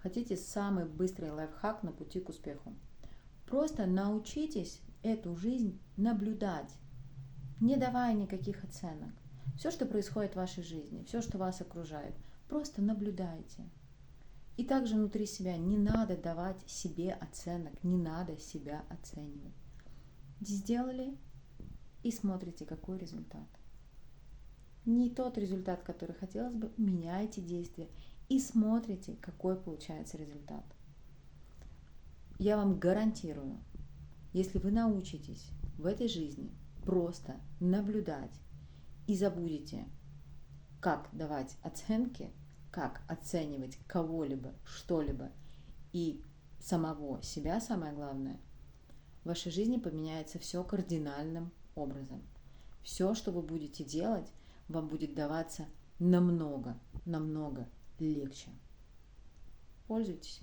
Хотите самый быстрый лайфхак на пути к успеху? Просто научитесь эту жизнь наблюдать, не давая никаких оценок. Все, что происходит в вашей жизни, все, что вас окружает, просто наблюдайте. И также внутри себя не надо давать себе оценок, не надо себя оценивать. Сделали и смотрите, какой результат. Не тот результат, который хотелось бы, меняйте действия и смотрите, какой получается результат. Я вам гарантирую, если вы научитесь в этой жизни просто наблюдать и забудете, как давать оценки, как оценивать кого-либо, что-либо и самого себя, самое главное, в вашей жизни поменяется все кардинальным образом. Все, что вы будете делать, вам будет даваться намного легче. Пользуйтесь.